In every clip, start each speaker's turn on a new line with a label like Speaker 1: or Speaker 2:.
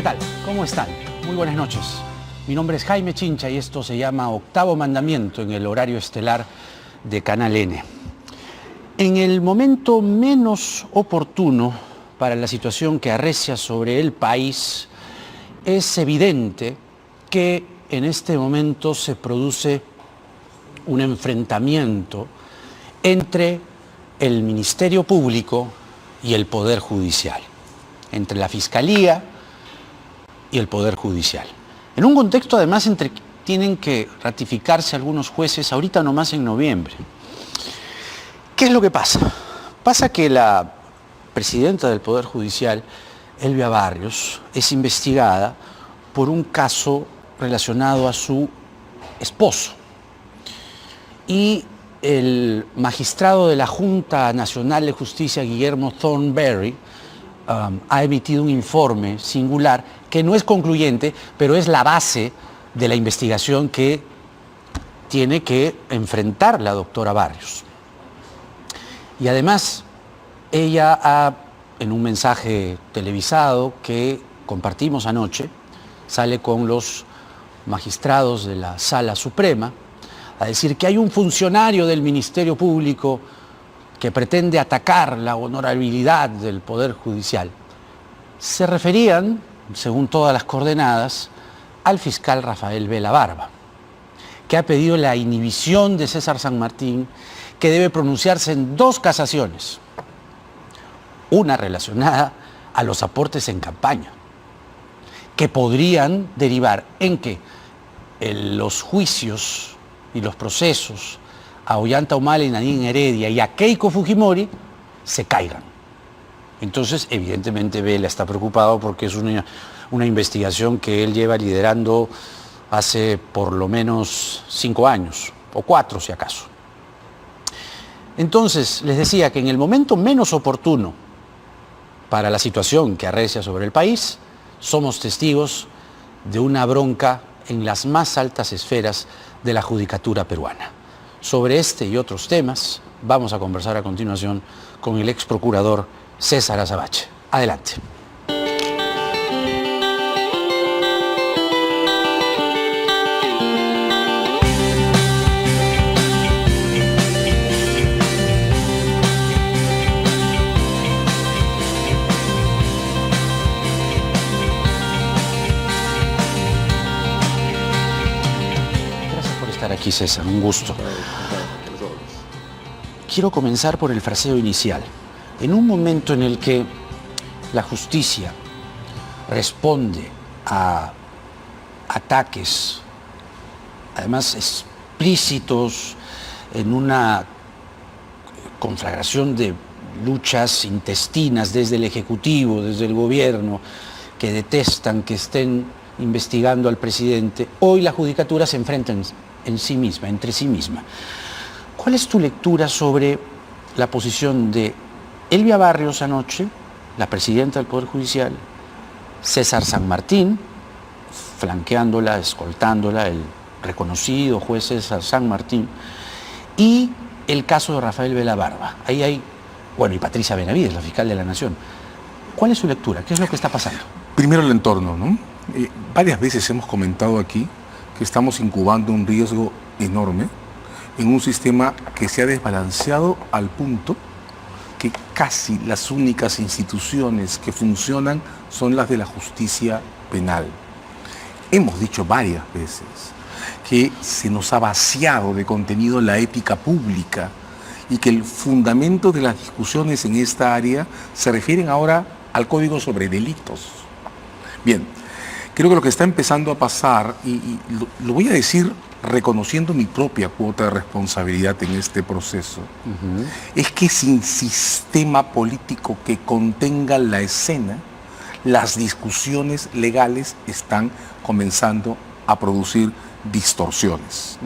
Speaker 1: tal? ¿Cómo están? Muy buenas noches. Mi nombre es Jaime Chincha y esto se llama Octavo Mandamiento en el horario estelar de Canal N. En el momento menos oportuno para la situación que arrecia sobre el país, es evidente que en este momento se produce un enfrentamiento entre el Ministerio Público y el Poder Judicial, entre la Fiscalía y el Poder Judicial. En un contexto, además, entre que tienen que ratificarse algunos jueces ahorita nomás en noviembre. ¿Qué es lo que pasa? Pasa que la presidenta del Poder Judicial, Elvia Barrios, es investigada por un caso relacionado a su esposo. Y el magistrado de la Junta Nacional de Justicia, Guillermo Thornberry, ha emitido un informe singular que no es concluyente, pero es la base de la investigación que tiene que enfrentar la doctora Barrios. Y además, ella ha, en un mensaje televisado que compartimos anoche, sale con los magistrados de la Sala Suprema a decir que hay un funcionario del Ministerio Público que pretende atacar la honorabilidad del Poder Judicial. Se referían, según todas las coordenadas, al fiscal Rafael Vela Barba, que ha pedido la inhibición de César San Martín, que debe pronunciarse en 2 casaciones. Una relacionada a los aportes en campaña, que podrían derivar en que los juicios y los procesos a Ollanta Humala y Nadine Heredia y a Keiko Fujimori se caigan. Entonces, evidentemente, Vela está preocupado porque es una investigación que él lleva liderando hace por lo menos 5 años, o 4 si acaso. Entonces, les decía que en el momento menos oportuno para la situación que arrecia sobre el país, somos testigos de una bronca en las más altas esferas de la judicatura peruana. Sobre este y otros temas vamos a conversar a continuación con el ex procurador César Azabache. Adelante. Aquí, César, un gusto. Quiero comenzar por el fraseo inicial. En un momento en el que la justicia responde a ataques, además explícitos, en una conflagración de luchas intestinas desde el Ejecutivo, desde el Gobierno, que detestan que estén investigando al presidente, hoy la judicatura se enfrenta entre sí misma. ¿Cuál es tu lectura sobre la posición de Elvia Barrios anoche, la presidenta del Poder Judicial, César San Martín, flanqueándola, escoltándola, el reconocido juez César San Martín, y el caso de Rafael Vela Barba? Ahí hay, y Patricia Benavides, la fiscal de la Nación. ¿Cuál es su lectura? ¿Qué es lo que está pasando?
Speaker 2: Primero el entorno, ¿no? Varias veces hemos comentado aquí que estamos incubando un riesgo enorme en un sistema que se ha desbalanceado al punto que casi las únicas instituciones que funcionan son las de la justicia penal. Hemos dicho varias veces que se nos ha vaciado de contenido la ética pública y que el fundamento de las discusiones en esta área se refieren ahora al Código sobre Delitos. Bien, creo que lo que está empezando a pasar, y lo voy a decir reconociendo mi propia cuota de responsabilidad en este proceso, es que sin sistema político que contenga la escena, las discusiones legales están comenzando a producir distorsiones.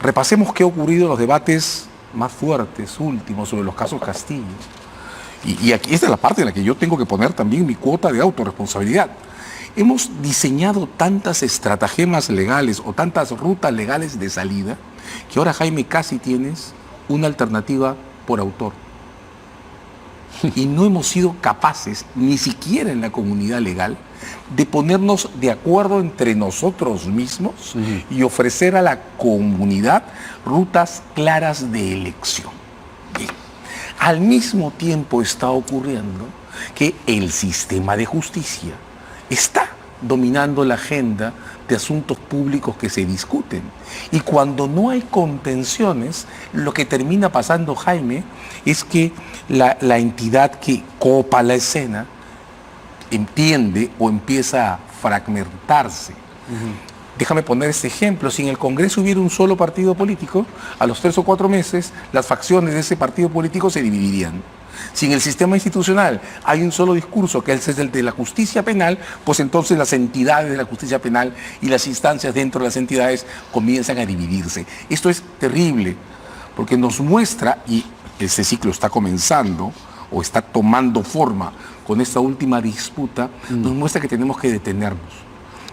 Speaker 2: Repasemos qué ha ocurrido en los debates más fuertes, últimos, sobre los casos Castillo. Y aquí esta es la parte en la que yo tengo que poner también mi cuota de autorresponsabilidad. Hemos diseñado tantas estratagemas legales o tantas rutas legales de salida que ahora, Jaime, casi tienes una alternativa por autor. y no hemos sido capaces, ni siquiera en la comunidad legal, de ponernos de acuerdo entre nosotros mismos y ofrecer a la comunidad rutas claras de elección. Bien. Al mismo tiempo está ocurriendo que el sistema de justicia está dominando la agenda de asuntos públicos que se discuten. Y cuando no hay contenciones, lo que termina pasando, Jaime, es que la entidad que copa la escena entiende o empieza a fragmentarse. Déjame poner este ejemplo. Si en el Congreso hubiera un solo partido político, a los 3 o 4 meses las facciones de ese partido político se dividirían. Si en el sistema institucional hay un solo discurso, que es el de la justicia penal, pues entonces las entidades de la justicia penal y las instancias dentro de las entidades comienzan a dividirse. Esto es terrible, porque nos muestra, y este ciclo está comenzando, o está tomando forma con esta última disputa, nos muestra que tenemos que detenernos.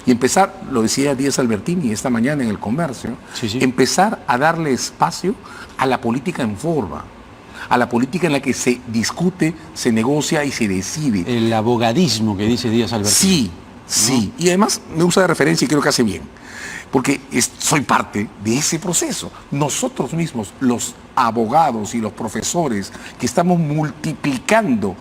Speaker 2: Y empezar, lo decía Díaz Albertini esta mañana en El Comercio, empezar a darle espacio a la política en forma, a la política en la que se discute, se negocia y se decide.
Speaker 1: El abogadismo que dice Díaz Albertini.
Speaker 2: Sí. Y además me usa de referencia y creo que hace bien, porque soy parte de ese proceso. Nosotros mismos, los abogados y los profesores, que estamos multiplicando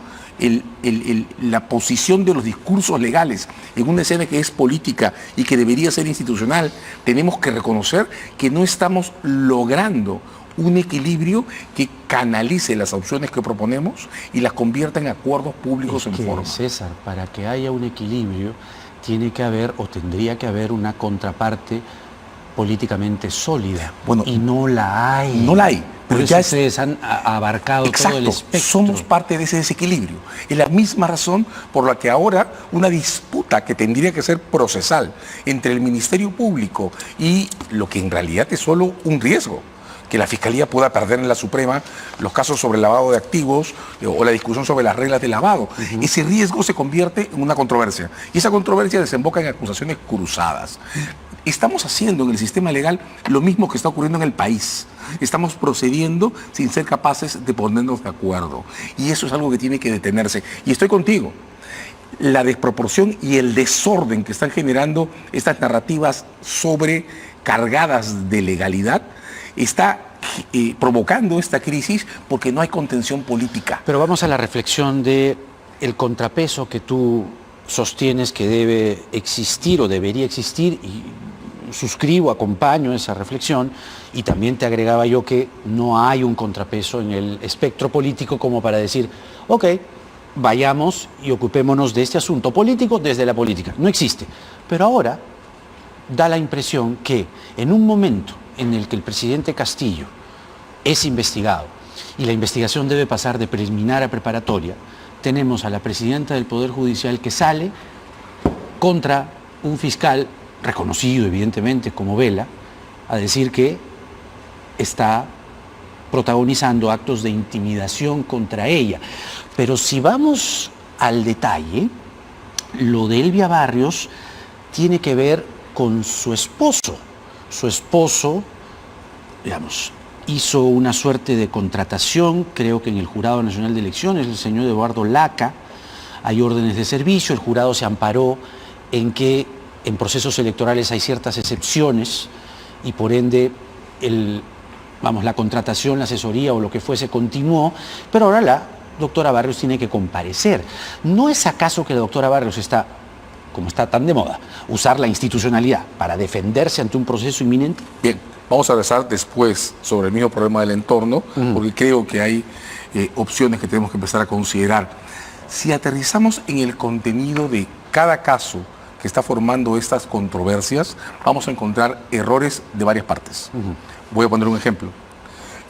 Speaker 2: la posición de los discursos legales en una escena que es política y que debería ser institucional, tenemos que reconocer que no estamos logrando un equilibrio que canalice las opciones que proponemos y las convierta en acuerdos públicos en forma.
Speaker 1: César, para que haya un equilibrio, tiene que haber o tendría que haber una contraparte políticamente sólida.
Speaker 2: Bueno,
Speaker 1: y no la hay.
Speaker 2: No la hay.
Speaker 1: Pero ya ustedes han abarcado todo el espectro.
Speaker 2: Somos parte de ese desequilibrio. Es la misma razón por la que ahora una disputa que tendría que ser procesal entre el Ministerio Público y lo que en realidad es solo un riesgo, que la Fiscalía pueda perder en la Suprema los casos sobre el lavado de activos o la discusión sobre las reglas de lavado. Ese riesgo se convierte en una controversia y esa controversia desemboca en acusaciones cruzadas. Estamos haciendo en el sistema legal lo mismo que está ocurriendo en el país. Estamos procediendo sin ser capaces de ponernos de acuerdo. Y eso es algo que tiene que detenerse. Y estoy contigo. La desproporción y el desorden que están generando estas narrativas sobrecargadas de legalidad está provocando esta crisis porque no hay contención política.
Speaker 1: Pero vamos a la reflexión de el contrapeso que tú sostienes que debe existir o debería existir, y suscribo, acompaño esa reflexión, y también te agregaba yo que no hay un contrapeso en el espectro político como para decir, ok, vayamos y ocupémonos de este asunto político desde la política. No existe. Pero ahora da la impresión que en un momento en el que el presidente Castillo es investigado y la investigación debe pasar de preliminar a preparatoria, tenemos a la presidenta del Poder Judicial que sale contra un fiscal reconocido evidentemente como Vela, a decir que está protagonizando actos de intimidación contra ella. Pero si vamos al detalle, lo de Elvia Barrios tiene que ver con su esposo. Su esposo, digamos, hizo una suerte de contratación, creo que en el Jurado Nacional de Elecciones, el señor Eduardo Laca, hay órdenes de servicio, el jurado se amparó en que en procesos electorales hay ciertas excepciones y por ende la contratación, la asesoría o lo que fuese continuó, pero ahora la doctora Barrios tiene que comparecer. ¿No es acaso que la doctora Barrios está, como está tan de moda, usar la institucionalidad para defenderse ante un proceso inminente?
Speaker 2: Bien, vamos a rezar después sobre el mismo problema del entorno, porque creo que hay opciones que tenemos que empezar a considerar. Si aterrizamos en el contenido de cada caso que está formando estas controversias, vamos a encontrar errores de varias partes. Voy a poner un ejemplo.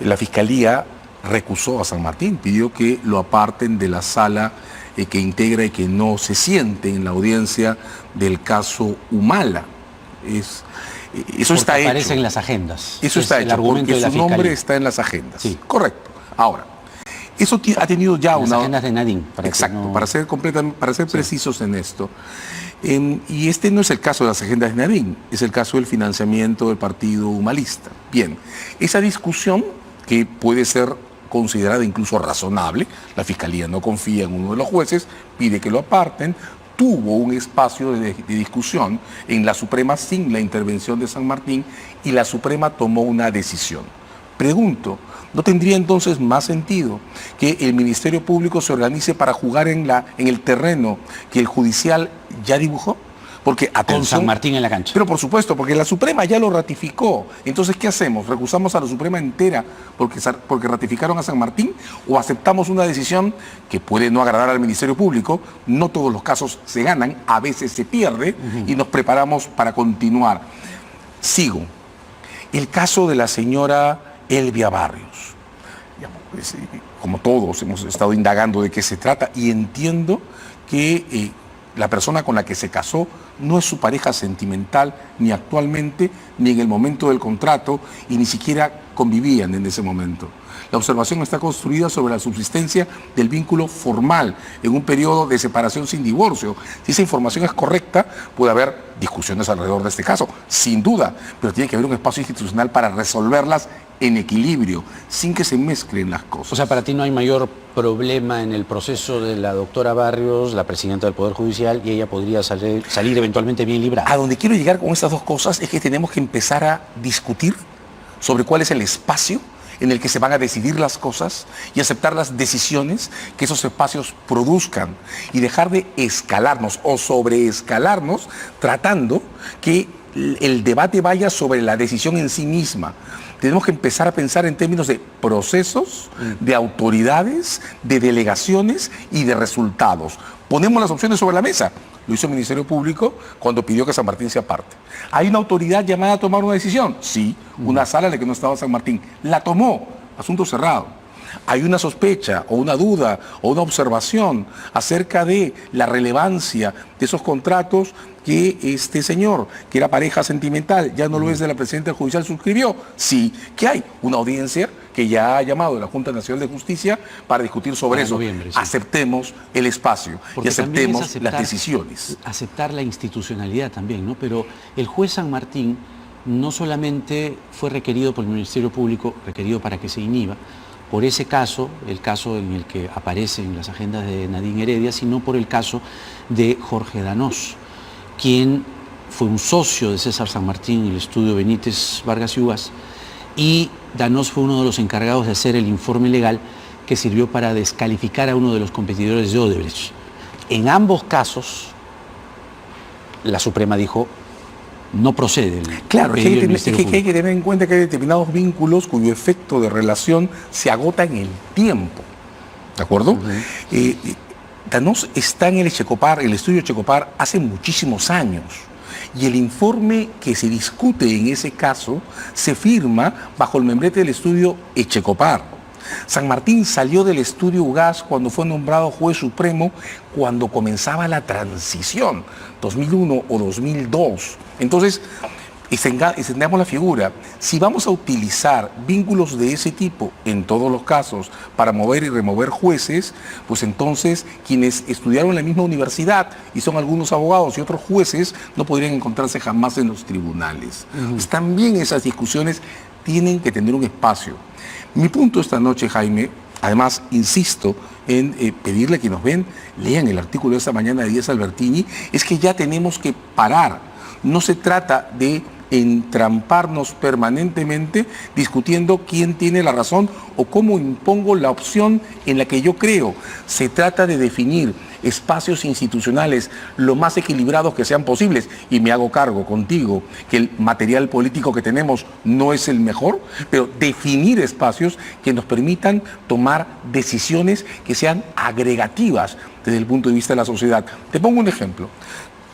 Speaker 2: La Fiscalía recusó a San Martín, pidió que lo aparten de la sala que integra y que no se siente en la audiencia del caso Humala. Eso está hecho.
Speaker 1: Aparece en las agendas.
Speaker 2: Eso está hecho, porque su nombre está en las agendas.
Speaker 1: Sí.
Speaker 2: Correcto. Ahora, eso ha tenido ya
Speaker 1: las agendas de Nadine.
Speaker 2: Exacto, para ser precisos en esto. Y este no es el caso de las agendas de Nadine, es el caso del financiamiento del partido humalista. Bien, esa discusión que puede ser considerada incluso razonable. La Fiscalía no confía en uno de los jueces, pide que lo aparten. Tuvo un espacio de discusión en la Suprema sin la intervención de San Martín y la Suprema tomó una decisión. Pregunto, ¿no tendría entonces más sentido que el Ministerio Público se organice para jugar en el terreno que el judicial ya dibujó? Porque, atención,
Speaker 1: con San Martín en la cancha.
Speaker 2: Pero por supuesto, porque la Suprema ya lo ratificó. Entonces, ¿qué hacemos? ¿Recusamos a la Suprema entera porque ratificaron a San Martín? ¿O aceptamos una decisión que puede no agradar al Ministerio Público? No todos los casos se ganan, a veces se pierde, y nos preparamos para continuar. Sigo. El caso de la señora Elvia Barrios. Como todos hemos estado indagando de qué se trata y entiendo que la persona con la que se casó no es su pareja sentimental ni actualmente ni en el momento del contrato y ni siquiera convivían en ese momento. La observación está construida sobre la subsistencia del vínculo formal en un periodo de separación sin divorcio. Si esa información es correcta, puede haber discusiones alrededor de este caso, sin duda, pero tiene que haber un espacio institucional para resolverlas en equilibrio, sin que se mezclen las cosas.
Speaker 1: O sea, para ti no hay mayor problema en el proceso de la doctora Barrios, la presidenta del Poder Judicial, y ella podría salir eventualmente bien librada.
Speaker 2: A donde quiero llegar con estas dos cosas es que tenemos que empezar a discutir sobre cuál es el espacio en el que se van a decidir las cosas y aceptar las decisiones que esos espacios produzcan y dejar de escalarnos o sobreescalarnos tratando que el debate vaya sobre la decisión en sí misma. Tenemos que empezar a pensar en términos de procesos, de autoridades, de delegaciones y de resultados. Ponemos las opciones sobre la mesa. Lo hizo el Ministerio Público cuando pidió que San Martín se aparte. ¿Hay una autoridad llamada a tomar una decisión? Sí, una sala en la que no estaba San Martín. La tomó, asunto cerrado. Hay una sospecha o una duda o una observación acerca de la relevancia de esos contratos que este señor, que era pareja sentimental, ya no lo es de la presidenta del judicial, suscribió. Sí, que hay una audiencia que ya ha llamado a la Junta Nacional de Justicia para discutir sobre eso.
Speaker 1: Noviembre, sí.
Speaker 2: Aceptemos el espacio y aceptemos las decisiones.
Speaker 1: Aceptar la institucionalidad también, ¿no? Pero el juez San Martín no solamente fue requerido por el Ministerio Público, requerido para que se inhiba, por ese caso, el caso en el que aparece en las agendas de Nadine Heredia, sino por el caso de Jorge Danós, quien fue un socio de César San Martín en el estudio Benítez Vargas y Uvas, y Danós fue uno de los encargados de hacer el informe legal que sirvió para descalificar a uno de los competidores de Odebrecht. En ambos casos, la Suprema dijo, no procede.
Speaker 2: Claro, es que hay que tener en cuenta que hay determinados vínculos cuyo efecto de relación se agota en el tiempo. ¿De acuerdo? Danós está en el Echecopar, el estudio Echecopar, hace muchísimos años. Y el informe que se discute en ese caso se firma bajo el membrete del estudio Echecopar. San Martín salió del estudio UGAS cuando fue nombrado juez supremo, cuando comenzaba la transición, 2001 o 2002. Entonces, extendamos la figura. Si vamos a utilizar vínculos de ese tipo en todos los casos para mover y remover jueces, pues entonces quienes estudiaron en la misma universidad y son algunos abogados y otros jueces no podrían encontrarse jamás en los tribunales. Pues también esas discusiones tienen que tener un espacio. Mi punto esta noche, Jaime, además insisto en pedirle a quienes nos ven, lean el artículo de esta mañana de Díaz Albertini, es que ya tenemos que parar. No se trata de entramparnos permanentemente discutiendo quién tiene la razón o cómo impongo la opción en la que yo creo. Se trata de definir espacios institucionales lo más equilibrados que sean posibles, y me hago cargo contigo que el material político que tenemos no es el mejor, pero definir espacios que nos permitan tomar decisiones que sean agregativas desde el punto de vista de la sociedad. Te pongo un ejemplo.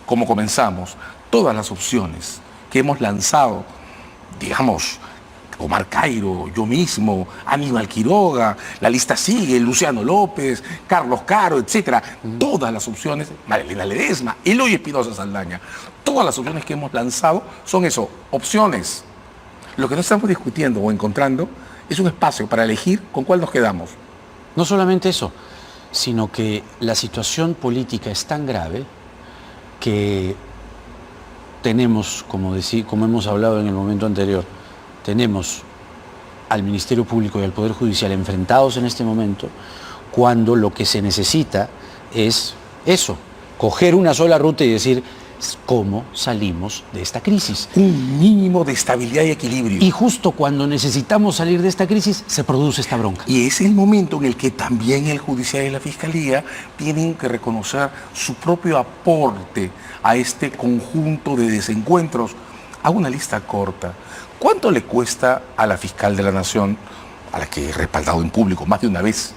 Speaker 2: Como comenzamos, todas las opciones que hemos lanzado, digamos, Omar Cairo, yo mismo, Aníbal Quiroga, la lista sigue, Luciano López, Carlos Caro, etcétera, todas las opciones, Marilena Ledesma, Eloy Espinosa Saldaña, todas las opciones que hemos lanzado son eso, opciones. Lo que no estamos discutiendo o encontrando es un espacio para elegir con cuál nos quedamos.
Speaker 1: No solamente eso, sino que la situación política es tan grave que tenemos, como hemos hablado en el momento anterior, tenemos al Ministerio Público y al Poder Judicial enfrentados en este momento, cuando lo que se necesita es eso, coger una sola ruta y decir cómo salimos de esta crisis.
Speaker 2: Un mínimo de estabilidad y equilibrio.
Speaker 1: Y justo cuando necesitamos salir de esta crisis, se produce esta bronca.
Speaker 2: Y es el momento en el que también el Judicial y la Fiscalía tienen que reconocer su propio aporte a este conjunto de desencuentros. Hago una lista corta. ¿Cuánto le cuesta a la fiscal de la Nación, a la que he respaldado en público más de una vez,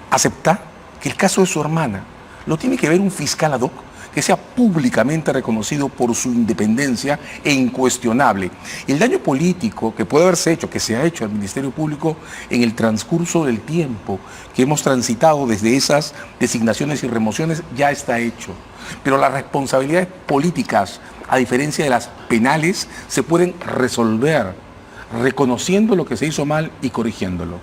Speaker 2: aceptar que el caso de su hermana lo tiene que ver un fiscal ad hoc que sea públicamente reconocido por su independencia e incuestionable? El daño político que puede haberse hecho, que se ha hecho al Ministerio Público en el transcurso del tiempo que hemos transitado desde esas designaciones y remociones, ya está hecho. Pero las responsabilidades políticas, a diferencia de las penales, se pueden resolver reconociendo lo que se hizo mal y corrigiéndolo.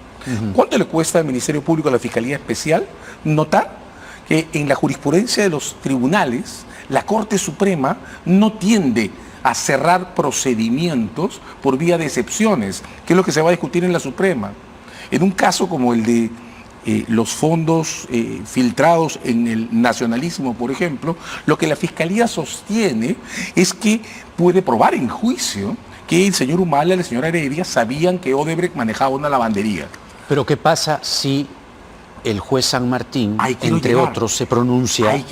Speaker 2: ¿Cuánto le cuesta al Ministerio Público, a la Fiscalía Especial, notar que en la jurisprudencia de los tribunales, la Corte Suprema no tiende a cerrar procedimientos por vía de excepciones, que es lo que se va a discutir en la Suprema? En un caso como el de los fondos filtrados en el nacionalismo, por ejemplo, lo que la Fiscalía sostiene es que puede probar en juicio que el señor Humala y la señora Heredia sabían que Odebrecht manejaba una lavandería.
Speaker 1: Pero ¿qué pasa si el juez San Martín, entre otros, se pronuncia y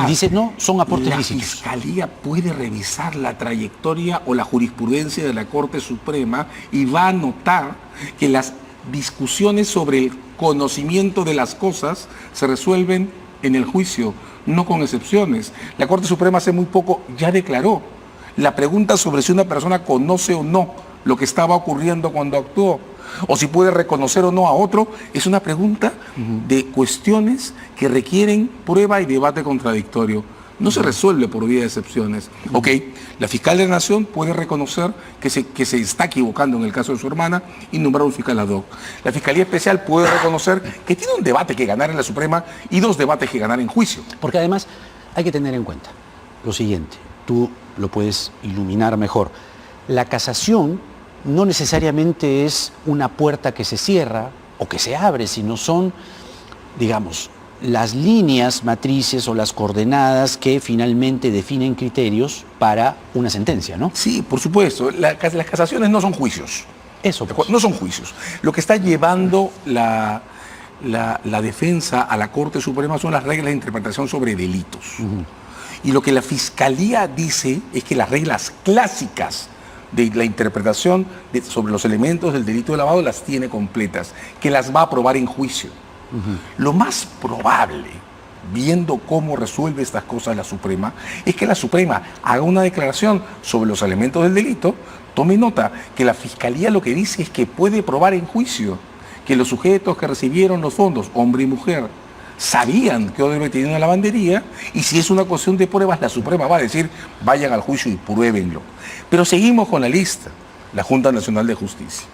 Speaker 1: dice, no, son aportes lícitos?
Speaker 2: La Fiscalía puede revisar la trayectoria o la jurisprudencia de la Corte Suprema y va a notar que las discusiones sobre el conocimiento de las cosas se resuelven en el juicio, no con excepciones. La Corte Suprema hace muy poco ya declaró la pregunta sobre si una persona conoce o no lo que estaba ocurriendo cuando actuó, o si puede reconocer o no a otro, es una pregunta de cuestiones que requieren prueba y debate contradictorio. No se resuelve por vía de excepciones. Ok, la fiscal de la Nación puede reconocer que se está equivocando en el caso de su hermana y nombrar un fiscal ad hoc. La Fiscalía Especial puede reconocer que tiene un debate que ganar en la Suprema y 2 debates que ganar en juicio.
Speaker 1: Porque además hay que tener en cuenta lo siguiente, tú lo puedes iluminar mejor. La casación no necesariamente es una puerta que se cierra o que se abre, sino son, digamos, las líneas matrices o las coordenadas que finalmente definen criterios para una sentencia, ¿no?
Speaker 2: Sí, por supuesto. Las casaciones no son juicios.
Speaker 1: Eso pues.
Speaker 2: No son juicios. Lo que está llevando la defensa a la Corte Suprema son las reglas de interpretación sobre delitos. Y lo que la Fiscalía dice es que las reglas clásicas de la interpretación sobre los elementos del delito de lavado las tiene completas, que las va a aprobar en juicio. Lo más probable, viendo cómo resuelve estas cosas la Suprema, es que la Suprema haga una declaración sobre los elementos del delito. Tome nota que la Fiscalía lo que dice es que puede probar en juicio que los sujetos que recibieron los fondos, hombre y mujer, sabían que Odebrecht tenía una lavandería, y si es una cuestión de pruebas, la Suprema va a decir, vayan al juicio y pruébenlo. Pero seguimos con la lista, la Junta Nacional de Justicia.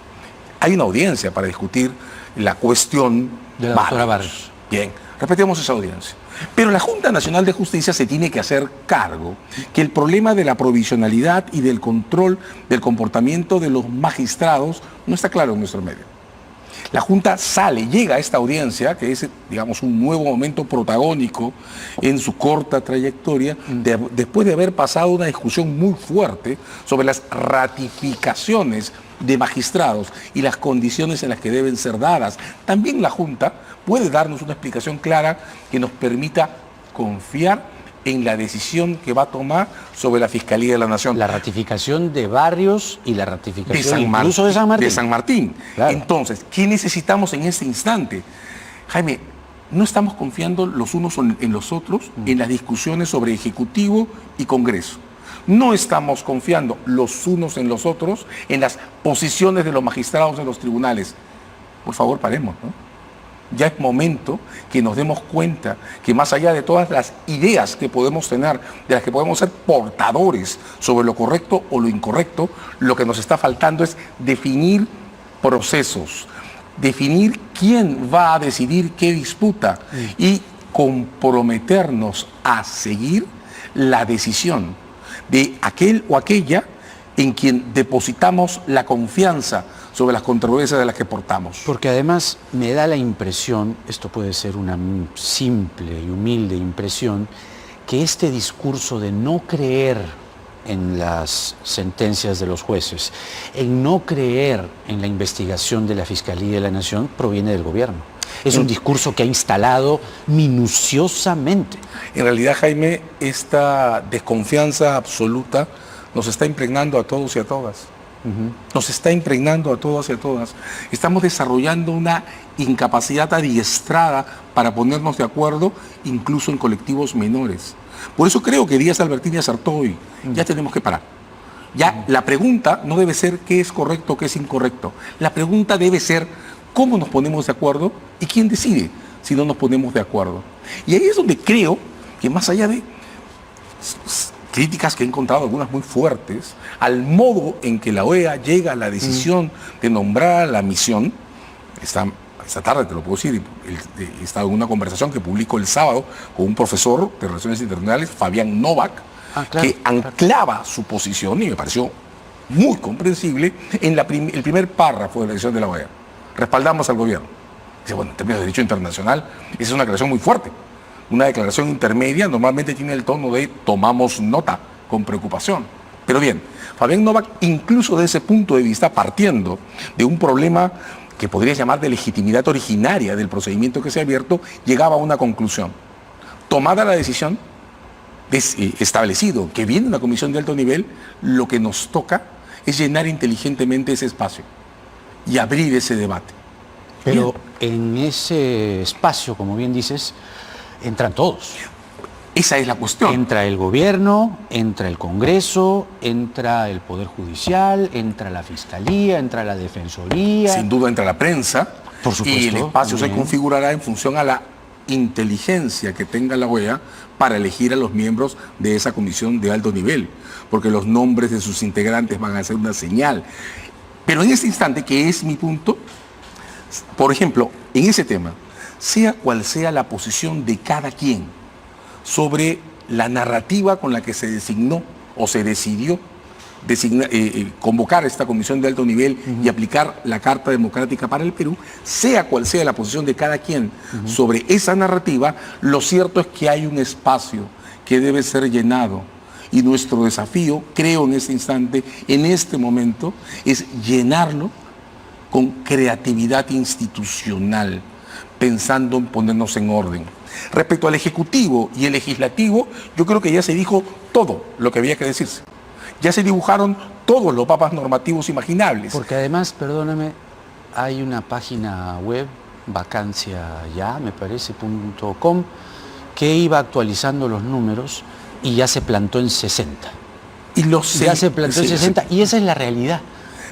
Speaker 2: Hay una audiencia para discutir la cuestión
Speaker 1: de la doctora Barrios.
Speaker 2: Bien, repetimos esa audiencia. Pero la Junta Nacional de Justicia se tiene que hacer cargo que el problema de la provisionalidad y del control del comportamiento de los magistrados no está claro en nuestro medio. La Junta llega a esta audiencia, que es, digamos, un nuevo momento protagónico en su corta trayectoria, después de haber pasado una discusión muy fuerte sobre las ratificaciones de magistrados y las condiciones en las que deben ser dadas. También la Junta puede darnos una explicación clara que nos permita confiar en la decisión que va a tomar sobre la Fiscalía de la Nación.
Speaker 1: La ratificación de Barrios y la ratificación incluso de San Martín.
Speaker 2: De San Martín. Claro. Entonces, ¿qué necesitamos en este instante? Jaime, no estamos confiando los unos en los otros en las discusiones sobre Ejecutivo y Congreso. No estamos confiando los unos en los otros en las posiciones de los magistrados en los tribunales. Por favor, paremos, ¿no? Ya es momento que nos demos cuenta que más allá de todas las ideas que podemos tener, de las que podemos ser portadores sobre lo correcto o lo incorrecto, lo que nos está faltando es definir procesos, definir quién va a decidir qué disputa y comprometernos a seguir la decisión de aquel o aquella en quien depositamos la confianza sobre las controversias de las que portamos.
Speaker 1: Porque además me da la impresión, esto puede ser una simple y humilde impresión, que este discurso de no creer en las sentencias de los jueces, en no creer en la investigación de la Fiscalía de la Nación, proviene del gobierno. Es un discurso que ha instalado minuciosamente.
Speaker 2: En realidad, Jaime, esta desconfianza absoluta nos está impregnando a todos y a todas. Nos está impregnando a todos y a todas. Estamos desarrollando una incapacidad adiestrada para ponernos de acuerdo, incluso en colectivos menores. Por eso creo que Díaz Albertini acertó hoy. Ya tenemos que parar. Ya la pregunta no debe ser qué es correcto o qué es incorrecto. La pregunta debe ser cómo nos ponemos de acuerdo y quién decide si no nos ponemos de acuerdo. Y ahí es donde creo que, más allá de críticas que he encontrado, algunas muy fuertes, al modo en que la OEA llega a la decisión de nombrar a la misión, esta tarde te lo puedo decir, he estado en una conversación que publico el sábado con un profesor de Relaciones Internacionales, Fabián Novak, que anclaba su posición, y me pareció muy comprensible, en el primer párrafo de la decisión de la OEA. Respaldamos al gobierno. Dice, bueno, en términos de derecho internacional, esa es una declaración muy fuerte. Una declaración intermedia normalmente tiene el tono de tomamos nota con preocupación. Pero bien, Fabián Novak, incluso de ese punto de vista, partiendo de un problema que podría llamar de legitimidad originaria del procedimiento que se ha abierto, llegaba a una conclusión. Tomada la decisión, establecido que viene una comisión de alto nivel, lo que nos toca es llenar inteligentemente ese espacio y abrir ese debate.
Speaker 1: Pero en ese espacio, como bien dices, entran todos.
Speaker 2: Esa es la cuestión.
Speaker 1: Entra el gobierno, entra el Congreso, entra el Poder Judicial, entra la Fiscalía, entra la Defensoría.
Speaker 2: Sin duda entra la prensa.
Speaker 1: Por supuesto.
Speaker 2: Y el espacio
Speaker 1: también
Speaker 2: se configurará en función a la inteligencia que tenga la OEA para elegir a los miembros de esa comisión de alto nivel, porque los nombres de sus integrantes van a ser una señal. Pero en este instante, que es mi punto, por ejemplo, en ese tema, sea cual sea la posición de cada quien sobre la narrativa con la que se designó o se decidió convocar esta comisión de alto nivel y aplicar la Carta Democrática para el Perú, sea cual sea la posición de cada quien sobre esa narrativa, lo cierto es que hay un espacio que debe ser llenado. Y nuestro desafío, creo en este instante, en este momento, es llenarlo con creatividad institucional, pensando en ponernos en orden. Respecto al Ejecutivo y el Legislativo, yo creo que ya se dijo todo lo que había que decirse. Ya se dibujaron todos los mapas normativos imaginables.
Speaker 1: Porque además, perdóname, hay una página web, vacanciaya, me parece, .com, que iba actualizando los números y ya se plantó en 60. Ya se plantó en 60 y esa es la realidad.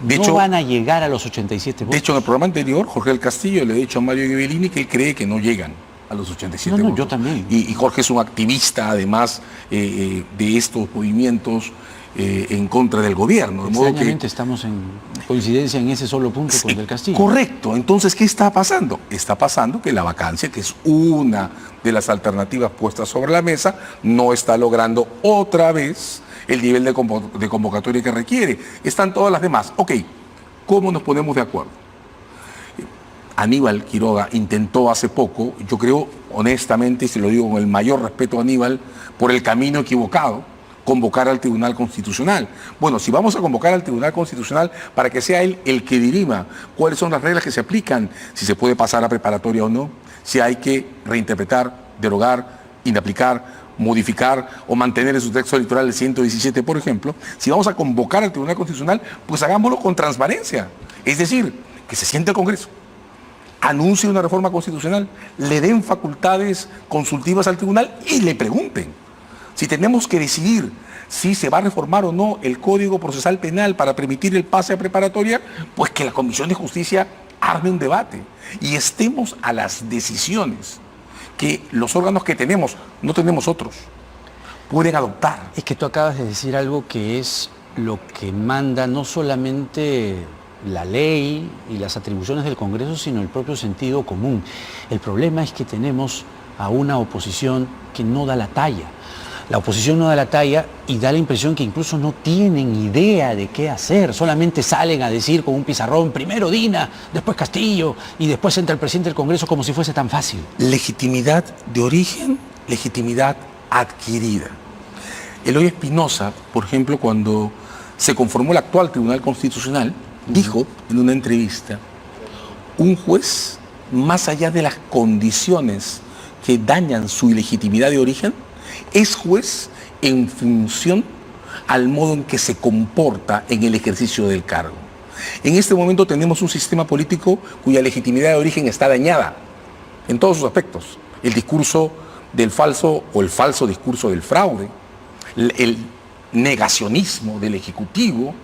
Speaker 2: De
Speaker 1: no
Speaker 2: hecho,
Speaker 1: van a llegar a los 87 votos.
Speaker 2: De hecho, en el programa anterior, Jorge del Castillo le ha dicho a Mario Ghibellini que él cree que no llegan a los 87 votos.
Speaker 1: Yo también.
Speaker 2: Y Jorge es un activista, además, de estos movimientos en contra del gobierno.
Speaker 1: Extrañamente estamos en coincidencia en ese solo punto con Del Castillo.
Speaker 2: Correcto. Entonces, ¿qué está pasando? Está pasando que la vacancia, que es una de las alternativas puestas sobre la mesa, no está logrando otra vez el nivel de convocatoria que requiere. Están todas las demás. Ok, ¿cómo nos ponemos de acuerdo? Aníbal Quiroga intentó hace poco, yo creo honestamente, y se lo digo con el mayor respeto a Aníbal, por el camino equivocado, convocar al Tribunal Constitucional. Bueno, si vamos a convocar al Tribunal Constitucional para que sea él el que dirima cuáles son las reglas que se aplican, si se puede pasar a preparatoria o no, si hay que reinterpretar, derogar, inaplicar, modificar o mantener en su texto electoral el 117, por ejemplo, si vamos a convocar al Tribunal Constitucional, pues hagámoslo con transparencia. Es decir, que se siente el Congreso, anuncie una reforma constitucional, le den facultades consultivas al tribunal y le pregunten. Si tenemos que decidir si se va a reformar o no el Código Procesal Penal para permitir el pase a preparatoria, pues que la Comisión de Justicia arme un debate y estemos a las decisiones que los órganos que tenemos, no tenemos otros, pueden adoptar.
Speaker 1: Es que tú acabas de decir algo que es lo que manda no solamente la ley y las atribuciones del Congreso, sino el propio sentido común. El problema es que tenemos a una oposición que no da la talla. La oposición no da la talla y da la impresión que incluso no tienen idea de qué hacer, solamente salen a decir con un pizarrón, primero Dina, después Castillo y después entra el presidente del Congreso, como si fuese tan fácil.
Speaker 2: Legitimidad de origen, legitimidad adquirida. Eloy Espinosa, por ejemplo, cuando se conformó el actual Tribunal Constitucional, dijo en una entrevista, un juez, más allá de las condiciones que dañan su ilegitimidad de origen, es juez en función al modo en que se comporta en el ejercicio del cargo. En este momento tenemos un sistema político cuya legitimidad de origen está dañada en todos sus aspectos. El discurso del falso o el falso discurso del fraude, el negacionismo del Ejecutivo,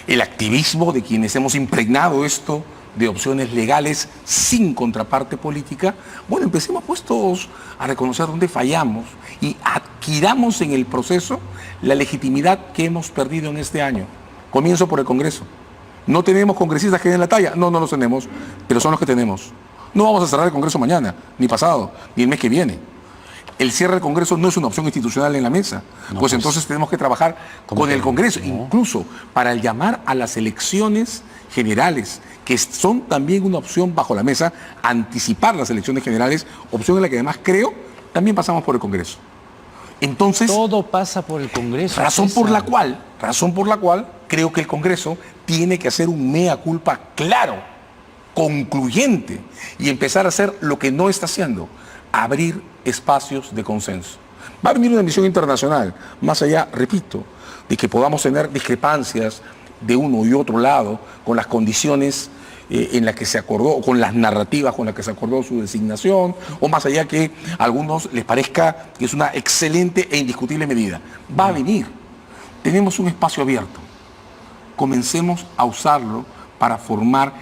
Speaker 2: el activismo de quienes hemos impregnado esto de opciones legales sin contraparte política. Bueno, empecemos pues todos a reconocer dónde fallamos y adquiramos en el proceso la legitimidad que hemos perdido en este año. Comienzo por el Congreso. ¿No tenemos congresistas que den la talla? No, no los tenemos, pero son los que tenemos. No vamos a cerrar el Congreso mañana, ni pasado, ni el mes que viene. El cierre del Congreso no es una opción institucional en la mesa. Pues entonces tenemos que trabajar con el Congreso, incluso para llamar a las elecciones generales, que son también una opción bajo la mesa, anticipar las elecciones generales, opción en la que además creo también pasamos por el Congreso. Entonces,
Speaker 1: todo pasa por el Congreso.
Speaker 2: Razón por la cual creo que el Congreso tiene que hacer un mea culpa claro, concluyente, y empezar a hacer lo que no está haciendo, abrir espacios de consenso. Va a venir una misión internacional, más allá, repito, de que podamos tener discrepancias de uno y otro lado con las condiciones en las que se acordó, o con las narrativas con las que se acordó su designación, o más allá que a algunos les parezca que es una excelente e indiscutible medida. Va a venir. Tenemos un espacio abierto. Comencemos a usarlo para formar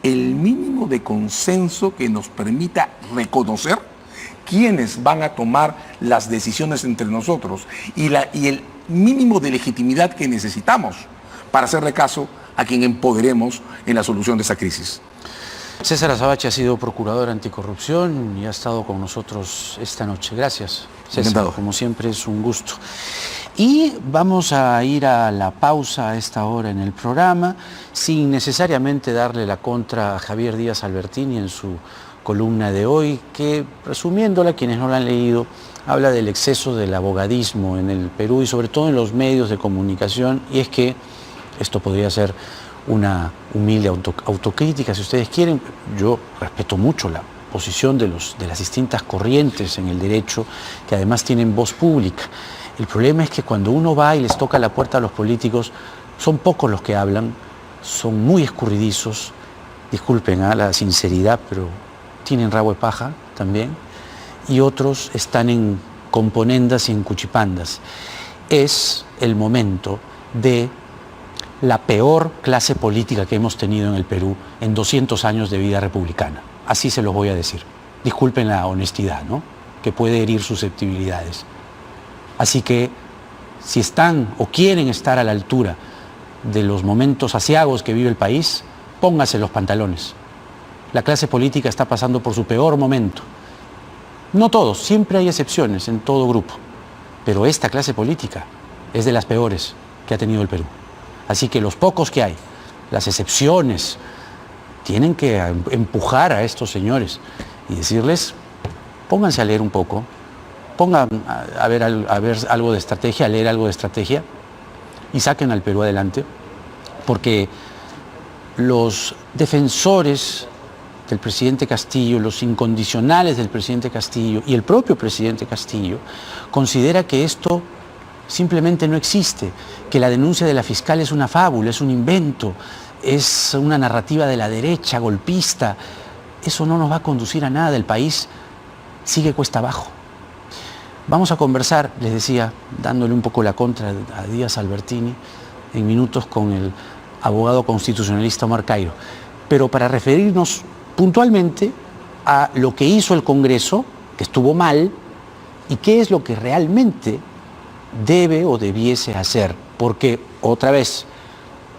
Speaker 2: el mínimo de consenso que nos permita reconocer quiénes van a tomar las decisiones entre nosotros y el mínimo de legitimidad que necesitamos para hacerle caso a quien empoderemos en la solución de esa crisis.
Speaker 1: César Azabache ha sido procurador anticorrupción y ha estado con nosotros esta noche. Gracias, César.
Speaker 2: Encantado.
Speaker 1: Como siempre es un gusto. Y vamos a ir a la pausa a esta hora en el programa, sin necesariamente darle la contra a Javier Díaz Albertini en su columna de hoy, que, resumiéndola, quienes no la han leído, habla del exceso del abogadismo en el Perú y sobre todo en los medios de comunicación, y es que esto podría ser una humilde autocrítica, si ustedes quieren. Yo respeto mucho la posición de las distintas corrientes en el derecho, que además tienen voz pública. El problema es que cuando uno va y les toca la puerta a los políticos, son pocos los que hablan, son muy escurridizos, disculpen la sinceridad, pero tienen rabo de paja también, y otros están en componendas y en cuchipandas. Es el momento de la peor clase política que hemos tenido en el Perú en 200 años de vida republicana. Así se los voy a decir. Disculpen la honestidad, ¿no?, que puede herir susceptibilidades. Así que, si están o quieren estar a la altura de los momentos aciagos que vive el país, pónganse los pantalones. La clase política está pasando por su peor momento. No todos, siempre hay excepciones en todo grupo, pero esta clase política es de las peores que ha tenido el Perú. Así que los pocos que hay, las excepciones, tienen que empujar a estos señores y decirles, pónganse a leer un poco, pongan a ver algo de estrategia, a leer algo de estrategia y saquen al Perú adelante, porque los defensores del presidente Castillo, los incondicionales del presidente Castillo y el propio presidente Castillo considera que esto simplemente no existe, que la denuncia de la fiscal es una fábula, es un invento, es una narrativa de la derecha golpista. Eso no nos va a conducir a nada, el país sigue cuesta abajo. Vamos a conversar, les decía, dándole un poco la contra a Díaz Albertini en minutos con el abogado constitucionalista Omar Cairo, pero para referirnos puntualmente a lo que hizo el Congreso, que estuvo mal, y qué es lo que realmente debe o debiese hacer, porque, otra vez,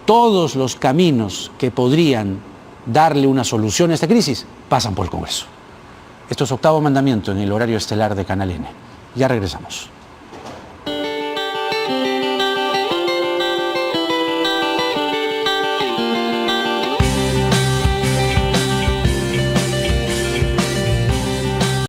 Speaker 1: todos los caminos que podrían darle una solución a esta crisis pasan por el Congreso. Esto es Octavo Mandamiento en el horario estelar de Canal N. Ya regresamos.